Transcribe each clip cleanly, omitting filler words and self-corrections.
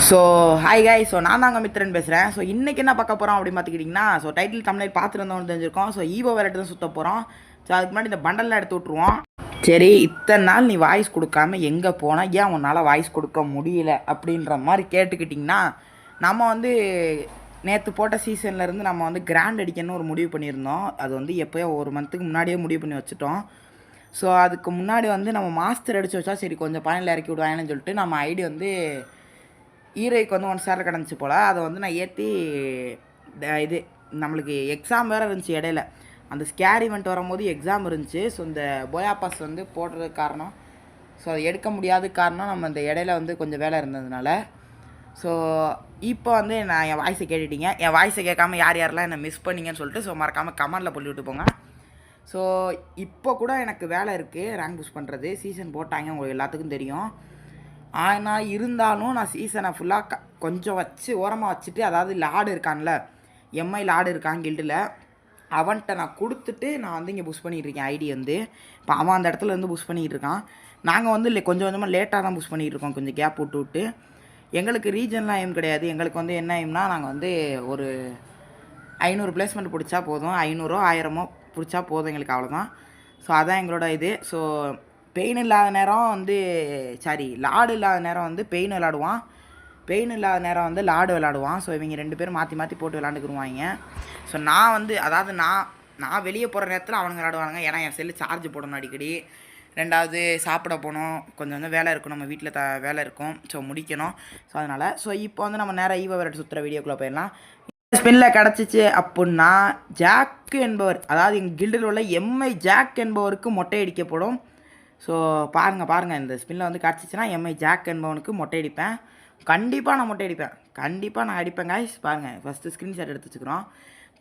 So hi காய். So நான் தாங்க மித்ரன் பேசுகிறேன். ஸோ இன்றைக்கி என்ன பார்க்க போகிறோம் அப்படின்னு பார்த்துக்கிட்டிங்கன்னா, ஸோ டைட்டில் தமிழ் பார்த்துருந்தோம்னு தெரிஞ்சிருக்கோம். ஸோ ஈவோ வேலட்டு தான் சுற்ற போகிறோம். ஸோ அதுக்கு முன்னாடி இந்த பண்டல்லாம் எடுத்து விட்ருவோம். சரி, இத்தனை நாள் நீ வாய்ஸ் கொடுக்காம எங்கே போனால் ஏன் உன்னால் வாய்ஸ் கொடுக்க முடியல அப்படின்ற மாதிரி கேட்டுக்கிட்டிங்கன்னா, நம்ம வந்து நேற்று போட்ட சீசன்லேருந்து நம்ம வந்து கிராண்ட் அடிக்கணும்னு ஒரு முடிவு பண்ணியிருந்தோம். அது வந்து எப்போயோ ஒரு மந்த்துக்கு முன்னாடியே முடிவு பண்ணி வச்சுட்டோம். ஸோ அதுக்கு முன்னாடி வந்து நம்ம மாஸ்டர் அடித்து வச்சா சரி கொஞ்சம் பாயிண்டில் இறக்கி விடுவாங்கன்னு சொல்லிட்டு நம்ம ஐடி வந்து ஈரோய்க்கு வந்து 1 ஸ்டாரில் கிடந்துச்சு போல். அதை வந்து நான் ஏற்றி இது நம்மளுக்கு எக்ஸாம் வேறு இருந்துச்சு இடையில. அந்த ஸ்கேர் ஈவெண்ட் வரும்போது எக்ஸாம் இருந்துச்சு. ஸோ இந்த போயா பாஸ் வந்து போடுறதுக்கு காரணம், ஸோ அதை எடுக்க முடியாத காரணம் நம்ம இந்த இடையில வந்து கொஞ்சம் வேலை இருந்ததுனால. ஸோ இப்போ வந்து நான் என் வாய்ஸை கேட்டுட்டீங்க. என் வாய்ஸை கேட்காம யார் யாரெல்லாம் என்னை மிஸ் பண்ணிங்கன்னு சொல்லிட்டு ஸோ மறக்காமல் கமெண்டில் சொல்லி விட்டு போங்க. ஸோ இப்போ கூட எனக்கு வேலை இருக்குது, ரேங்க் புஷ் பண்ணுறது. சீசன் போட்டாங்க, உங்களுக்கு எல்லாத்துக்கும் தெரியும். ஆனால் இருந்தாலும் நான் சீசனை ஃபுல்லாக கொஞ்சம் வச்சு ஓரமாக வச்சுட்டு, அதாவது லாடு இருக்கான்ல, எம்ஐ லாடு இருக்கான் கில்டில், அவன்கிட்ட நான் கொடுத்துட்டு நான் வந்து இங்கே புஷ் பண்ணிகிட்டு இருக்கேன். ஐடி வந்து இப்போ அவன் அந்த இடத்துல வந்து புஷ் பண்ணிகிட்டு இருக்கான். நாங்கள் வந்து கொஞ்சம் கொஞ்சமாக லேட்டாக தான் புஷ் பண்ணிகிட்டு இருக்கோம், கொஞ்சம் கேப் விட்டு விட்டு. எங்களுக்கு ரீஜன்லாம் எய்ம் கிடையாது. எங்களுக்கு வந்து என்ன எய்ம்னா, நாங்கள் வந்து ஒரு 500 பிளேஸ்மெண்ட் பிடிச்சா போதும், 500 1000 பிடிச்சா போதும் எங்களுக்கு, அவ்வளோதான். ஸோ அதான் எங்களோட இது. ஸோ பெயின் இல்லாத நேரம் வந்து லாடு இல்லாத நேரம் வந்து பெயின் விளாடுவான், பெயின் இல்லாத நேரம் வந்து லாடு விளாடுவான். ஸோ இவங்க 2 பேரும் மாற்றி மாற்றி போட்டு விளாண்டுக்குருவாங்க. ஸோ நான் வந்து அதாவது நான் வெளியே போகிற நேரத்தில் அவனுங்க விளாடுவானுங்க. ஏன்னா என் செல்லு சார்ஜ் போடணும் அடிக்கடி. 2வது சாப்பிட போகணும், கொஞ்சம் வந்து வேலை இருக்கும், நம்ம வீட்டில் வேலை இருக்கும், ஸோ முடிக்கணும். ஸோ அதனால் இப்போ வந்து நம்ம நேராக ஈவோ வேலட் சுற்றுற வீடியோக்குள்ளே போயிடலாம். ஸ்பின்னில் கிடச்சிச்சு அப்படின்னா ஜாக் என்பவர், அதாவது எங்கள் கில்டில் உள்ள எம்ஐ ஜாக் என்பவருக்கு மொட்டை அடிக்கப்படும். ஸோ பாருங்கள் இந்த ஸ்பின்னில் வந்து கிடச்சிச்சின்னா எம்ஐ ஜாக் என்பவனுக்கு மொட்டை அடிப்பேன். கண்டிப்பாக நான் மொட்டை அடிப்பேன், கண்டிப்பாக நான் அடிப்பேன் காய்ஸ். பாருங்கள், ஃபஸ்ட்டு ஸ்க்ரீன்ஷாட் எடுத்து வச்சுக்கிறோம்.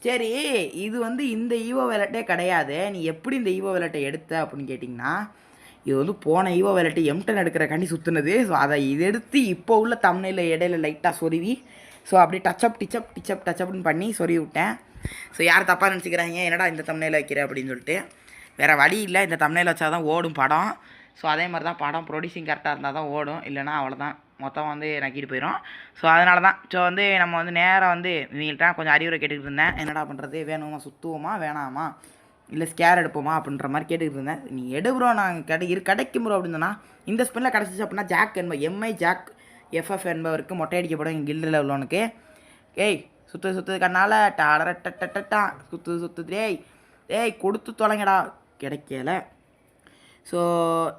சரி, இது வந்து இந்த ஈவோ வேலட்டே கிடையாது. நீ எப்படி இந்த ஈவோ வேலட்டை எடுத்த அப்படின்னு கேட்டிங்கன்னா, இது வந்து போன ஈவோ வேலட்டு M10 எடுக்கிறக்காண்டி சுற்றுனது. ஸோ அதை இது எடுத்து இப்போ உள்ள தம்ப்நெயில்ல இடையில லைட்டாக சொருவி, ஸோ அப்படியே டச்சப்னு பண்ணி சொருவி விட்டேன். ஸோ யார் தப்பாக நினச்சிக்கிறாங்க, என்னடா இந்த தம்ப்நெயில வைக்கிற அப்படின்னு சொல்லிட்டு. வேறு வழி இல்லை, இந்த தம்ப்நெயில வச்சா தான் ஓடும் படம். ஸோ அதே மாதிரி தான் படம் ப்ரொடியூசிங் கரெக்டாக இருந்தால் தான் ஓடும், இல்லைனா அவ்வளோதான், மொத்தம் வந்து நக்கிட்டு போயிடும். ஸோ அதனால தான் ஸோ வந்து நம்ம வந்து நேராக வந்து இவங்கள்ட்ட கொஞ்சம் அறிவுரை கேட்டுக்கிட்டு இருந்தேன். என்னடா பண்ணுறது, வேணுமா, சுற்றுவோமா வேணாமா, இல்லை ஸ்கேர் எடுப்போமா அப்படின்ற மாதிரி கேட்டுக்கிட்டு இருந்தேன். நீ எடு ப்ரோ, நாங்கள் கிடைக்கும் ப்ரோ அப்படின்னு சொன்னால், இந்த ஸ்பின்னில் கிடச்சிச்சு அப்படின்னா ஜாக் எம்ஐ ஜாக் FF என்பவருக்கு மொட்டை அடிக்கப்படும் எங்கள் கில்டில் உள்ளவனுக்கு. ஏய் சுற்றுது கண்ணால் டா சுற்று ஏய் கொடுத்து தொலைங்கடா, கிடைக்கல. ஸோ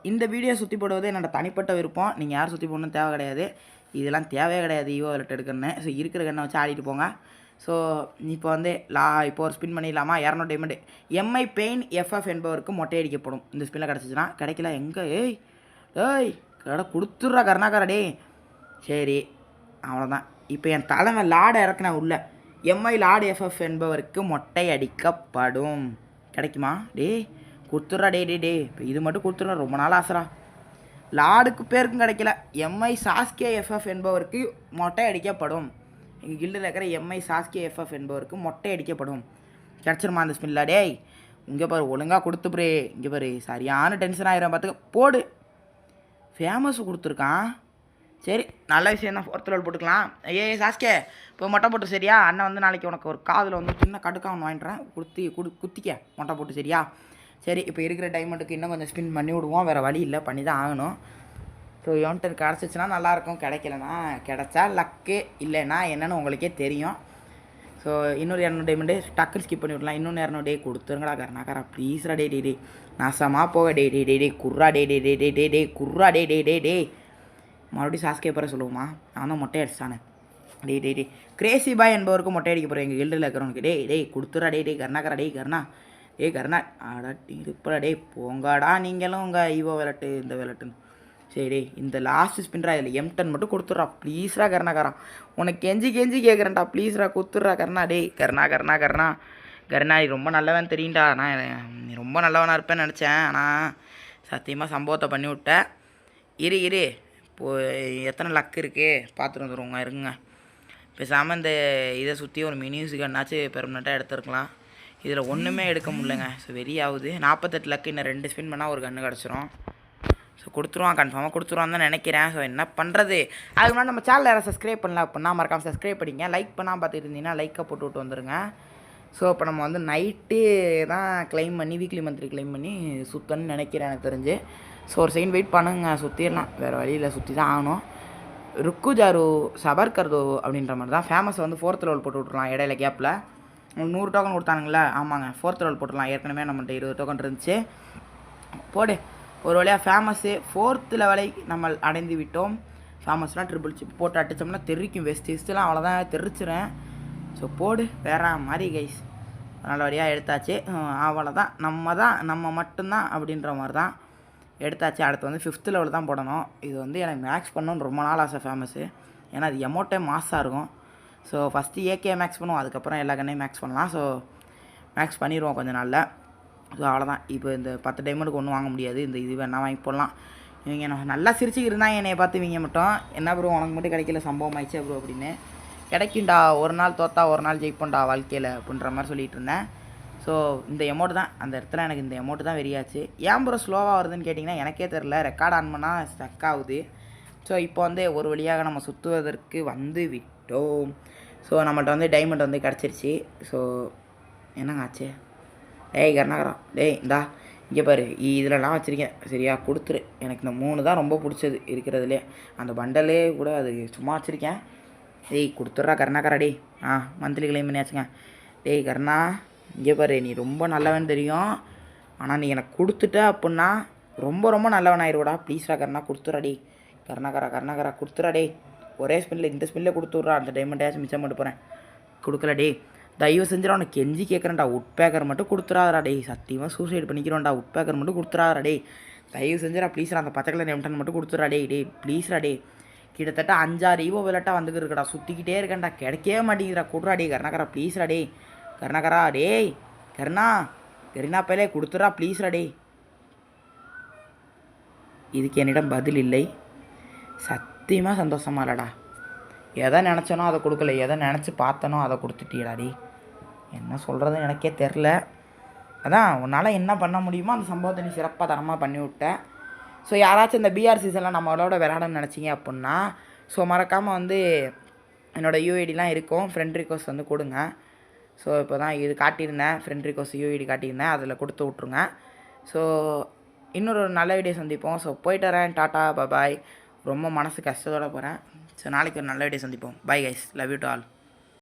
இந்த வீடியோ சுற்றி போடுவது என்னோடய தனிப்பட்ட விருப்பம். நீங்கள் யாரும் சுற்றி போடணும்னு தேவை கிடையாது, இதெல்லாம் தேவையே கிடையாது ஈவோ வேலட் எடுக்கணுன்னு. ஸோ இருக்கிற கண்ணை வச்சு ஆடிட்டு போங்க. ஸோ இப்போ வந்து இப்போ ஒரு ஸ்பின் பண்ணிடலாமா, 200 டைமண்ட் எம்ஐ பெயின் FF என்பவருக்கு மொட்டை அடிக்கப்படும். இந்த ஸ்பின்னில் கிடச்சிச்சுன்னா, கிடைக்கல எங்கே, ஏய் கடை கொடுத்துட்றா கருணாக்கார டே. சரி அவ்வளோதான். இப்போ என் தலைமை லாடை இறக்குனா உள்ள எம்ஐ லாடு FF என்பவருக்கு மொட்டை அடிக்கப்படும். கிடைக்குமா டே, கொடுத்துட்றா டே. இப்போ இது மட்டும் கொடுத்துட்றா, ரொம்ப நாள் ஆசைரா. லாடுக்கு பேருக்கும் கிடைக்கல. எம்ஐ சாஸ்கே FF என்பவருக்கு மொட்டை அடிக்கப்படும். எங்கள் கில்டில் இருக்கிற எம்ஐ சாஸ்கே FF என்பவருக்கு மொட்டை அடிக்கப்படும். கிடச்சிருமா அந்த ஸ்பின்ல டேய். இங்கே பாரு, ஒழுங்காக கொடுத்துப்ரே. இங்கே பாரு, சரியான டென்ஷன் ஆகிரும் பார்த்துக்க. போடு, ஃபேமஸ் கொடுத்துருக்கான். சரி, நல்ல விஷயம் தான். 4th லெவல் போட்டுக்கலாம். சாஸ்கே இப்போ மொட்டை போட்டு சரியா, அண்ணன் வந்து நாளைக்கு உனக்கு ஒரு காதில் வந்து சின்ன கடுக்காக ஒன்று வாங்கிட்டுறேன், குத்திக்க மொட்டை போட்டு சரியா. சரி, இப்போ இருக்கிற டைமண்டுக்கு இன்னும் கொஞ்சம் ஸ்பின் பண்ணி விடுவோம், வேறு வழி இல்லை, பண்ணி தான் ஆகணும். ஸோ M10 கிடச்சிச்சின்னா நல்லாயிருக்கும், கிடைக்கலனா கிடச்சா லக்கு, இல்லைன்னா என்னென்னு உங்களுக்கே தெரியும். ஸோ இன்னொரு 200 டைமண்டு டக்குன்னு ஸ்கிப் பண்ணி விடலாம். இன்னொன்று 200 டே கொடுத்துருங்கடா கருணாக்காரா ப்ளீஸ்ரா டே நாசமாக போக டே குர்ரா டே குர்ரா டே. மறுபடியும் சாஸ்கே போகிற சொல்லுவோமா, நான் தான் மொட்டை அடிச்சானே. டே கிரேசி பாய் என்பவருக்கு மொட்டை அடிக்க போகிறேன் எங்கள் கில்டில் இருக்கிறவனுக்கு. டே கொடுத்துட்றா டே கருணாக்காரா கருணா ஆடா இருப்படா டே. போங்காடா நீங்களும் உங்கள் ஈவோ வேலட்டு இந்த வேலட்டுன்னு. சரி, இந்த லாஸ்ட் ஸ்பின்ரா, இதில் M10 மட்டும் கொடுத்துட்றா ப்ளீஸ்ரா கருணாக்காரன். உனக்கு கெஞ்சி கேட்குறேன்டா, ப்ளீஸ்ரா கொடுத்துட்றா கருணா டே. கருணா நீ ரொம்ப நல்லவன் தெரியும்டா. நீ ரொம்ப நல்லவனாக இருப்பேன்னு நினச்சேன், ஆனால் சத்தியமாக சம்பவத்தை பண்ணி விட்டேன். இரு இப்போது எத்தனை லக்கு இருக்குது பார்த்துட்டு வந்துடுவோங்க, இருங்க. பேசாமல் இந்த இதை சுற்றி ஒரு மினியூஸ் கண்ணாச்சும் பெர்மனெண்ட்டாக எடுத்துருக்கலாம். இதில் ஒன்றுமே எடுக்க முடியலங்க. ஸோ வெறி ஆகுது. 48 லக்கு, இன்னும் 2 ஸ்பின் பண்ணால் ஒரு கன்று கிடச்சிரும். ஸோ கொடுத்துருவான், கன்ஃபார்மாக கொடுத்துருவான்னு தான் நினைக்கிறேன். ஸோ என்ன பண்ணுறது, அதுக்கு முன்னாடி நம்ம சேனல் யாரும் சப்ஸ்கிரைப் பண்ணல அப்படின்னா மறக்காமல் சப்ஸ்கிரைப் பண்ணிங்க. லைக் பண்ணால் பார்த்துட்டு இருந்தீங்கன்னா லைக்கை போட்டு விட்டு வந்துடுங்க. ஸோ இப்போ நம்ம வந்து நைட்டு தான் கிளைம் பண்ணி வீக்லி மந்த்லி கிளைம் பண்ணி சுத்தன்னு நினைக்கிறேன் எனக்கு தெரிஞ்சு. ஸோ ஒரு செகண்ட் வெயிட் பண்ணுங்க, சுற்றிடலாம், வேறு வழியில் சுற்றி தான் ஆகணும். ருக்குஜாரு சபர்கர்தோ அப்படின்ற மாதிரி தான் ஃபேமஸ் வந்து 4th லெவல் போட்டு விட்ருலாம். இடையில கேப்பில் 100 டோக்கன் கொடுத்தானுங்களே, ஆமாங்க 4th லெவல் போட்டுடலாம். ஏற்கனவே நம்மகிட்ட 20 டோக்கன் இருந்துச்சு. போடு, ஒரு வழியாக ஃபேமஸ்ஸு 4th லெவலை நம்ம அடைந்து விட்டோம். ஃபேமஸ்லாம் ட்ரிபிள் சிப் போட்டு அடித்தோம்னா தெரிக்கும், வெஸ்ட்லாம் அவ்வளோதான் தெரிச்சிறேன். ஸோ போடு, வேற மாதிரி கைஸ், நல்ல வழியாக எடுத்தாச்சு. அவ்வளோதான், நம்ம மட்டும்தான் அப்படின்ற மாதிரி தான் எடுத்தாச்சு. அடுத்து வந்து 5th லெவல் தான் போடணும். இது வந்து எனக்கு மேக்ஸ் பண்ணணும்னு ரொம்ப நாள் ஆசை ஃபேமஸ்ஸு, ஏன்னா அது எமௌண்ட்டே மாசாக இருக்கும். ஸோ ஃபஸ்ட்டு ஏகே மேக்ஸ் பண்ணுவோம், அதுக்கப்புறம் எல்லா கண்ணையும் மேக்ஸ் பண்ணலாம். ஸோ மேக்ஸ் பண்ணிடுவோம் கொஞ்சம் நாளில். ஸோ அவ்வளோதான். இப்போ இந்த 10 டைமண்டுக்கு ஒன்றும் வாங்க முடியாது, இந்த இது வேணால் வாங்கி போடலாம். இவங்க நல்லா சிரிச்சுக்கிருந்தாங்க என்னை பார்த்து, இவங்க மட்டும் என்ன ப்ரோ உனக்கு மட்டும் கிடைக்கல, சம்பவம் ஆயிடுச்சு ப்ரோ அப்படின்னு. கிடைக்கும்டா, ஒரு நாள் தோத்தா ஒரு நாள் ஜெயிப்போண்டா வாழ்க்கையில் அப்படின்ற மாதிரி சொல்லிகிட்டு இருந்தேன். ஸோ இந்த எமௌண்ட் தான், அந்த இடத்துல எனக்கு இந்த எமௌண்ட் தான் வெறியாச்சு. ஏன் ப்ரோ ஸ்லோவாக வருதுன்னு கேட்டிங்கன்னா எனக்கே தெரில, ரெக்கார்ட் ஆன் பண்ணால் ஸ்டக் ஆகுது. ஸோ இப்போ வந்து ஒரு வழியாக நம்ம சுற்றுவதற்கு வந்து விட்டோம். ஸோ நம்மள்ட்ட வந்து டைமண்ட் வந்து கிடச்சிருச்சு. ஸோ என்னங்க ஆச்சு, டேய் கருணாகரம், டேய் இந்தா இங்கே பாரு, இதிலலாம் வச்சுருக்கேன் சரியா, கொடுத்துரு. எனக்கு இந்த 3 தான் ரொம்ப பிடிச்சது இருக்கிறதுலே, அந்த பண்டலே கூட அது சும்மா வச்சுருக்கேன். டேய் கொடுத்துட்றா கருணாகரா, டேய் மந்த்லி கிளைம் பண்ணியாச்சுங்க. டேய் கருணா, இங்கே பாரு, நீ ரொம்ப நல்லவன் தெரியும், ஆனால் நீ எனக்கு கொடுத்துட்ட அப்படின்னா ரொம்ப ரொம்ப நல்லவன் ஆயிடுவாடா. ப்ளீஸ்ரா கருணா, கொடுத்துட்றா டேய் கருணாகரா கொடுத்துட்றா டேய். ஒரே ஸ்பின்னில் இந்த ஸ்பின்னில் கொடுத்துட்றா, அந்த டைமண்டையாச்சும் மிச்சம் பண்ணிட்டு போகிறேன். கொடுக்கல டேய், தயவு செஞ்சிடா, உனக்கு கெஞ்சி கேட்குறேன்டா, உட்பேக்கர் மட்டும் கொடுத்துறாதடா டேய், சத்தியமாக சூசைட் பண்ணிக்கிறோம்டா, உட்பேக்கர் மட்டும் கொடுத்துறாதடா டேய், தயவு செஞ்சிடா ப்ளீஸ்ரா, அந்த பச்சை கலர் எம்டன் மட்டும் கொடுத்துட்றா டேய் ப்ளீஸ்ரா டேய். கிட்டத்தட்ட 5-6 ஈவோ விளையாட்டாக வந்துக்கிட்டு இருக்கடா, சுற்றிக்கிட்டே இருக்கேன்டா, கிடைக்கவே மாட்டேங்கிறா, கொடுறா டேய் கருணாகரா ப்ளீஸ்ரா டேய் கருணாகரா, டேய் கருணா பையலே கொடுத்துட்றா ப்ளீஸ்ரா டேய். இதுக்கு என்னிடம் பதில் இல்லை, சத்தியமாக சந்தோஷமா இல்லடா. எதை நினச்சனோ அதை கொடுக்கல, எதை நினச்சி பார்த்தனோ அதை கொடுத்துட்டியடாடி. என்ன சொல்கிறதுன்னு எனக்கே தெரில. அதான் உன்னால் என்ன பண்ண முடியுமோ அந்த சம்பவத்தை நீ சிறப்பாக தரமாக பண்ணி விட்ட. ஸோ யாராச்சும் இந்த பிஆர் சீசனில் நம்மளோட விளையாடணும்னு நினச்சிங்க அப்படின்னா ஸோ மறக்காமல் வந்து என்னோடய யூஐடிலாம் இருக்கும், ஃப்ரெண்ட் ரிக்வஸ்ட் வந்து கொடுங்க. ஸோ இப்போ தான் இது காட்டியிருந்தேன், ஃப்ரெண்ட் ரிக்வஸ்ட் யூஐடி காட்டியிருந்தேன், அதில் கொடுத்து விட்ருங்க. ஸோ இன்னொரு நல்ல வீடியோ சந்திப்போம். ஸோ போயிட்டு வரேன், டாட்டா பாய். ரொம்ப மனசு கஷ்டத்தோடு போகிறேன். ஸோ நாளைக்கு ஒரு நல்ல வீடியோ சந்திப்போம். Bye guys, love you to all.